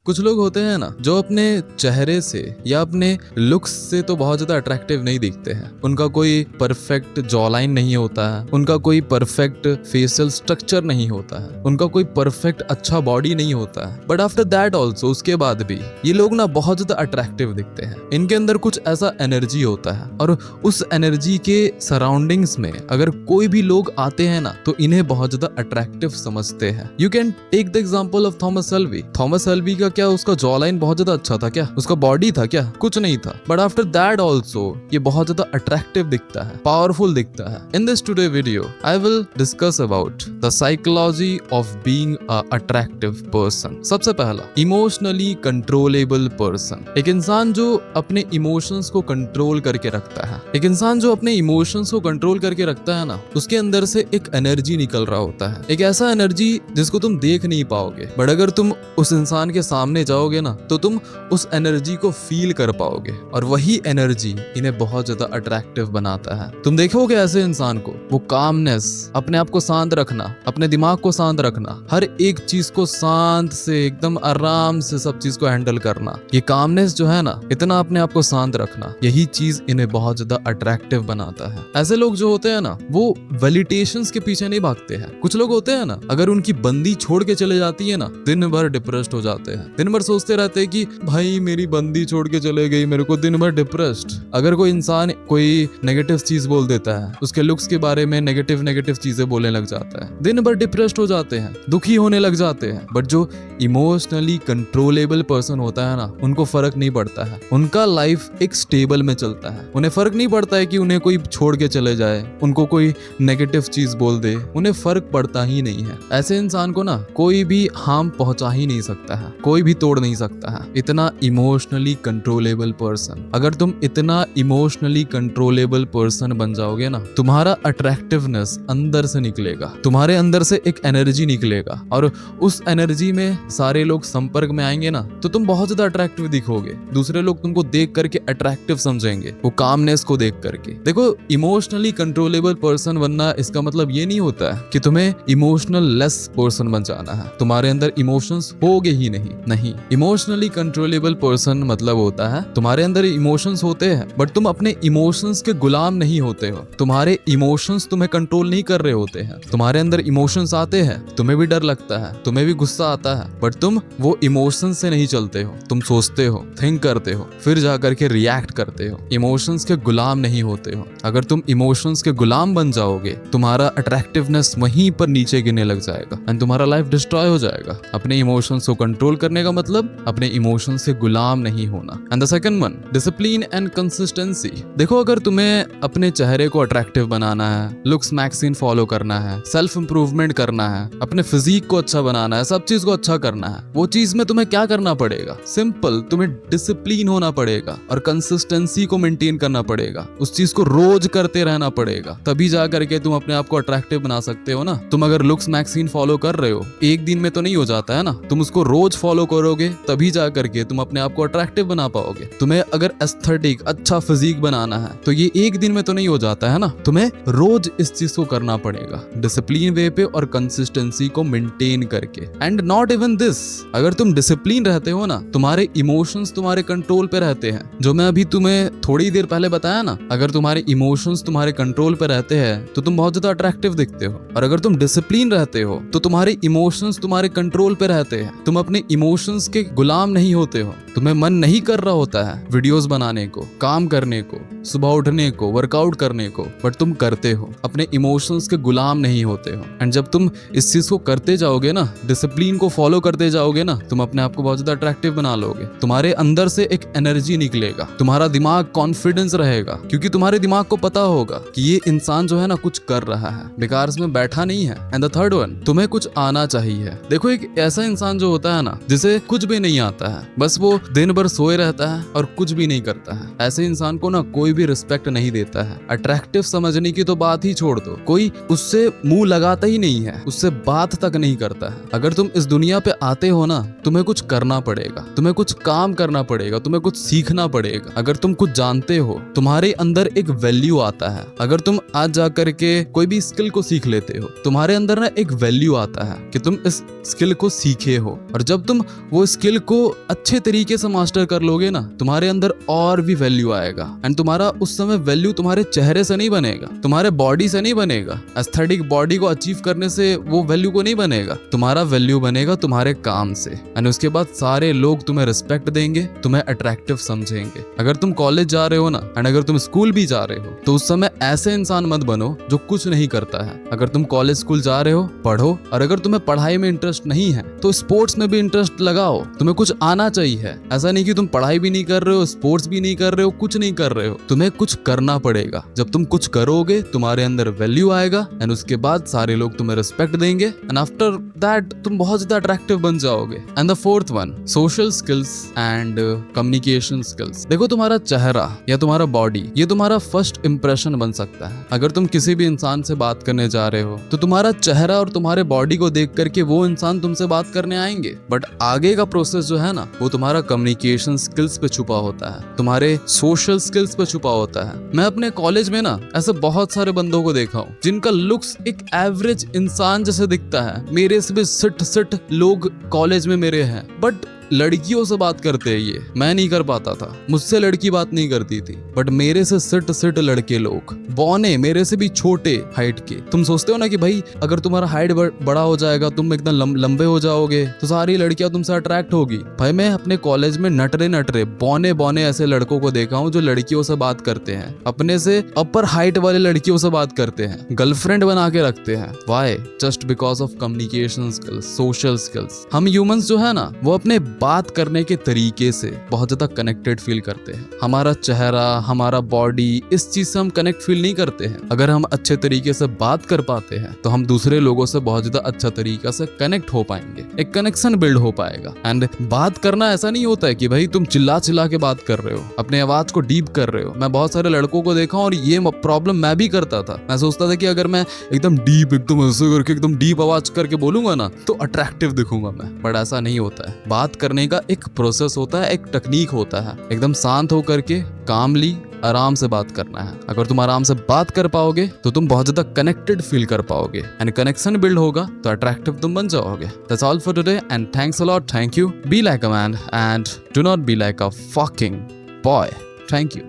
कुछ लोग होते हैं ना जो अपने चेहरे से या अपने लुक्स से तो बहुत ज्यादा अट्रैक्टिव नहीं दिखते हैं। उनका कोई परफेक्ट जॉलाइन नहीं होता है, उनका कोई परफेक्ट फेशियल स्ट्रक्चर नहीं होता है, उनका कोई परफेक्ट अच्छा बॉडी नहीं होता है। बट आफ्टर दैट ऑल्सो, उसके बाद भी ये लोग ना बहुत ज्यादा अट्रैक्टिव दिखते हैं। इनके अंदर कुछ ऐसा एनर्जी होता है और उस एनर्जी के सराउंडिंग्स में अगर कोई भी लोग आते हैं ना तो इन्हें बहुत ज्यादा अट्रैक्टिव समझते हैं। You can take the example of Thomas Shelby. Thomas Shelby का क्या, उसका जॉलाइन बहुत ज्यादा अच्छा था क्या? उसका बॉडी था क्या? कुछ नहीं था। बट आफ्टर दैट ऑल्सो ये बहुत ज्यादा अट्रैक्टिव दिखता है, पावरफुल दिखता है। In this today video I will discuss about the psychology of being a attractive person. सबसे पहला, इमोशनली कंट्रोलेबल पर्सन। एक इंसान जो अपने इमोशंस को कंट्रोल करके रखता है, एक इंसान जो अपने इमोशंस को कंट्रोल करके रखता है ना, उसके अंदर से एक एनर्जी निकल रहा होता है। एक ऐसा एनर्जी जिसको तुम देख नहीं पाओगे, बट अगर तुम उस इंसान के सामने जाओगे ना तो तुम उस एनर्जी को फील कर पाओगे। और वही एनर्जी इन्हें बहुत ज्यादा अट्रैक्टिव बनाता है। तुम देखोगे ऐसे इंसान को, वो कामनेस, अपने आप को शांत रखना, अपने दिमाग को शांत रखना, हर एक चीज को शांत से एकदम आराम से सब चीज को हैंडल करना, ये कामनेस जो है ना, इतना अपने आप को शांत रखना, यही चीज इन्हें बहुत ज्यादा अट्रैक्टिव बनाता है। ऐसे लोग जो होते हैं ना वो वैलिडेशंस के पीछे नहीं भागते हैं। कुछ लोग होते हैं ना, अगर उनकी बंदी छोड़ के चले जाती है ना, दिन भर डिप्रेस्ड हो जाते हैं। दिन भर सोचते रहते हैं कि भाई मेरी बंदी छोड़ के चले गई, मेरे को दिन भर डिप्रेस्ड। अगर कोई इंसान कोई नेगेटिव चीज बोल देता है, उसके लुक्स के बारे में नेगेटिव चीजें बोलने लग जाता है, दिन भर डिप्रेस्ड हो जाते हैं, दुखी होने लग जाते हैं। बट जो इमोशनली कंट्रोलेबल पर्सन होता है ना, उनको फर्क नहीं पड़ता है। उनका लाइफ एक स्टेबल में चलता है। उन्हें फर्क नहीं पड़ता है कि उन्हें कोई छोड़ के चले जाए, उनको कोई नेगेटिव चीज बोल दे, उन्हें फर्क पड़ता ही नहीं है। ऐसे इंसान को ना कोई भी हार्म पहुंचा ही नहीं सकता है, कोई भी तोड़ नहीं सकता है। इतना इमोशनली कंट्रोलेबल पर्सन, अगर तुम इतना इमोशनली कंट्रोलेबल पर्सन बन जाओगे ना, तुम्हारा अट्रैक्टिवनेस अंदर से निकलेगा, तुम्हारे अंदर से एक एनर्जी निकलेगा और उस एनर्जी में सारे लोग संपर्क में आएंगे ना तो तुम बहुत ज्यादा अट्रैक्टिव दिखोगे। दूसरे लोग तुमको देख करके अट्रैक्टिव समझेंगे, वो कामनेस को देख करके। देखो, इमोशनली कंट्रोलेबल पर्सन बनना इसका मतलब ये नहीं होता है कि तुम्हें इमोशनल लेस पर्सन बन जाना है, तुम्हारे अंदर इमोशंस होगे ही नहीं। इमोशनली कंट्रोलेबल पर्सन मतलब होता है तुम्हारे अंदर इमोशंस होते हैं बट तुम अपने इमोशंस के गुलाम नहीं होते हो। तुम्हारे इमोशंस तुम्हें कंट्रोल नहीं कर रहे होते हैं। तुम्हारे अंदर इमोशंस आते हैं, तुम्हें भी डर लगता है, तुम्हें भी गुस्सा आता है, बट तुम वो इमोशंस से नहीं चलते हो। तुम सोचते हो, थिंक करते हो, फिर जाकर के रिएक्ट करते हो। इमोशंस के गुलाम नहीं होते हो। अगर तुम इमोशंस के गुलाम बन जाओगे, तुम्हारा अट्रैक्टिवनेस वहीं पर नीचे गिरने लग जाएगा एंड तुम्हारा लाइफ डिस्ट्रॉय हो जाएगा। अपने इमोशंस को कंट्रोल करने का मतलब अपने इमोशंस से गुलाम नहीं होना। And the second one, discipline and consistency. देखो, अगर तुम्हें अपने चेहरे को अट्रैक्टिव बनाना है, लुक्स मैगजीन फॉलो करना है, सेल्फ इंप्रूवमेंट करना है, अपने फिजिक को अच्छा बनाना है, सब चीज को अच्छा करना है, वो चीज में तुम्हें क्या करना पड़ेगा? सिंपल, तुम्हें डिसिप्लिन होना पड़ेगा और कंसिस्टेंसी को मेंटेन करना पड़ेगा। उस चीज को रोज करते रहना पड़ेगा, तभी जा करके तुम अपने आप को अट्रैक्टिव बना सकते हो ना। तुम अगर लुक्स मैगजीन फॉलो कर रहे हो, एक दिन में तो नहीं हो जाता है ना, तुम उसको रोज फॉलो करोगे तभी जा करके तुम अपने आप को अट्रैक्टिव बना पाओगे। तुम्हें अगर एस्थेटिक अच्छा फिजिक बनाना है तो ये एक दिन में तो नहीं हो जाता है ना, तुम्हें रोज इस चीज को करना पड़ेगा, डिसिप्लिन वे पे और कंसिस्टेंसी को मेंटेन करके। एंड नॉट इवन दिस, अगर तुम डिसिप्लिन रहते हो ना, तुम्हारे इमोशंस तुम्हारे कंट्रोल पे रहते हैं। जो मैं अभी तुम्हें थोड़ी देर पहले बताया ना, अगर तुम्हारे इमोशंस तुम्हारे कंट्रोल पे रहते हैं तो तुम बहुत ज्यादा अट्रैक्टिव दिखते हो। और अगर तुम डिसिप्लिन रहते हो तो तुम्हारे इमोशंस तुम्हारे कंट्रोल पे रहते हैं। तुम अपने इमोशंस के गुलाम नहीं होते हो। तुम्हें मन नहीं कर रहा होता है वीडियोस बनाने को, काम करने को, सुबह उठने को, वर्कआउट करने को, बट तुम करते हो। अपने इमोशंस के गुलाम नहीं होते हो। एंड जब तुम इस चीज को करते जाओगे ना, डिसिप्लिन को फॉलो करते जाओगे ना, तुम अपने आप को बहुत ज्यादा अट्रैक्टिव बना लोगे। तुम्हारे अंदर से एक एनर्जी निकलेगा, तुम्हारा दिमाग कॉन्फिडेंस रहेगा, क्योंकि तुम्हारे दिमाग को पता होगा कि ये इंसान जो है ना कुछ कर रहा है, बेकार में बैठा नहीं है। एंड द थर्ड वन, तुम्हें कुछ आना चाहिए। देखो, एक ऐसा इंसान जो होता है ना जिसे कुछ भी नहीं आता है, बस वो दिन भर सोए रहता है और कुछ भी नहीं करता है, ऐसे इंसान को ना कोई कोई भी रिस्पेक्ट नहीं देता है। अट्रैक्टिव समझने की तो बात ही छोड़ दो, कोई उससे मुंह लगाता ही नहीं है, उससे बात तक नहीं करता है। अगर तुम इस दुनिया पे आते हो ना, तुम्हें कुछ करना पड़ेगा, तुम्हें कुछ काम करना पड़ेगा, तुम्हें कुछ सीखना पड़ेगा। अगर तुम कुछ जानते हो, तुम्हारे अंदर एक वैल्यू आता है। अगर तुम आज जा करके कोई भी स्किल को सीख लेते हो, तुम्हारे अंदर ना एक वैल्यू आता है कि तुम इस स्किल को सीखे हो। और जब तुम वो स्किल को अच्छे तरीके से मास्टर कर लोगे ना, तुम्हारे अंदर और भी वैल्यू आएगा। एंड तुम्हारा उस समय वैल्यू तुम्हारे चेहरे से नहीं बनेगा, तुम्हारे बॉडी से नहीं बनेगा, एस्थेटिक बॉडी को अचीव करने से वो वैल्यू को नहीं बनेगा। तुम्हारा वैल्यू बनेगा तुम्हारे काम से। एंड उसके बाद सारे लोग तुम्हें रिस्पेक्ट देंगे, तुम्हें अट्रैक्टिव समझेंगे। अगर तुम कॉलेज जा रहे हो ना, एंड अगर तुम स्कूल भी जा रहे हो, तो उस समय ऐसे इंसान मत बनो जो कुछ नहीं करता है। अगर तुम कॉलेज स्कूल जा रहे हो, पढ़ो। और अगर तुम्हें पढ़ाई में इंटरेस्ट नहीं है तो स्पोर्ट्स में भी इंटरेस्ट लगाओ। तुम्हें कुछ आना चाहिए। ऐसा नहीं कि तुम पढ़ाई भी नहीं कर रहे हो, स्पोर्ट्स भी नहीं कर रहे हो, कुछ नहीं कर रहे हो। तुम्हें कुछ करना पड़ेगा। जब तुम कुछ करोगे, तुम्हारे अंदर वैल्यू आएगा, एंड उसके बाद सारे लोग तुम्हें रिस्पेक्ट देंगे, एंड आफ्टर दैट तुम बहुत ज्यादा अट्रैक्टिव बन जाओगे। And the fourth one, social skills and communication skills. देखो, तुम्हारा चेहरा या तुम्हारा बॉडी, ये तुम्हारा फर्स्ट इंप्रेशन बन सकता है। अगर तुम किसी भी इंसान से बात करने जा रहे हो, तो तुम्हारा चेहरा और तुम्हारे बॉडी को देख करके वो इंसान तुमसे बात करने आएंगे। बट आगे का प्रोसेस जो है ना, वो तुम्हारा कम्युनिकेशन स्किल्स पे छुपा होता है, तुम्हारे सोशल स्किल्स पे छुपा होता है। मैं अपने कॉलेज में ना ऐसे बहुत सारे बंदों को देखा हूँ जिनका लुक्स एक एवरेज इंसान जैसे दिखता है। मेरे से भी सिट लोग कॉलेज में मेरे हैं, बट लड़कियों से बात करते हैं। ये मैं नहीं कर पाता था, मुझसे लड़की बात नहीं करती थी, बट मेरे से सिट लड़के लोग, बौने, मेरे से भी छोटे हाइट के। तुम सोचते हो ना कि भाई अगर तुम्हारा हाइट बड़ा हो जाएगा, तुम एकदम लंबे हो जाओगे, तो सारी लड़कियां तुमसे अट्रैक्ट होगी। भाई मैं अपने कॉलेज में नटरे बौने ऐसे लड़कों को देखा हूँ जो लड़कियों से बात करते हैं, अपने से अपर हाइट वाले लड़कियों से बात करते हैं, गर्लफ्रेंड बना के रखते हैं। Why? Just because of communication skills, social skills. हम ह्यूमंस जो है ना, वो अपने बात करने के तरीके से बहुत ज्यादा कनेक्टेड फील करते हैं। हमारा चेहरा, हमारा बॉडी, इस चीज से हम कनेक्ट फील नहीं करते हैं। अगर हम अच्छे तरीके से बात कर पाते हैं तो हम दूसरे लोगों से बहुत ज्यादा अच्छा तरीका से कनेक्ट हो पाएंगे, एक कनेक्शन बिल्ड हो पाएगा। एंड बात करना ऐसा नहीं होता है कि भाई तुम चिल्ला के बात कर रहे हो, अपने आवाज को डीप कर रहे हो। मैं बहुत सारे लड़कों को देखा और ये प्रॉब्लम मैं भी करता था। मैं सोचता था कि अगर मैं एकदम डीप, एकदम ऐसे करके एकदम डीप आवाज करके बोलूंगा ना, तो अट्रैक्टिव दिखूंगा मैं। बट ऐसा नहीं होता है। बात करने का एक प्रोसेस होता है, एक टेक्निक होता है। एकदम शांत होकर के, कामली, आराम से बात करना है। अगर तुम आराम से बात कर पाओगे तो तुम बहुत ज्यादा कनेक्टेड फील कर पाओगे, एंड कनेक्शन बिल्ड होगा तो अट्रैक्टिव तुम बन जाओगे। That's all for today and thanks a lot. Thank you. Be like a man and do not be like a fucking boy. Thank you.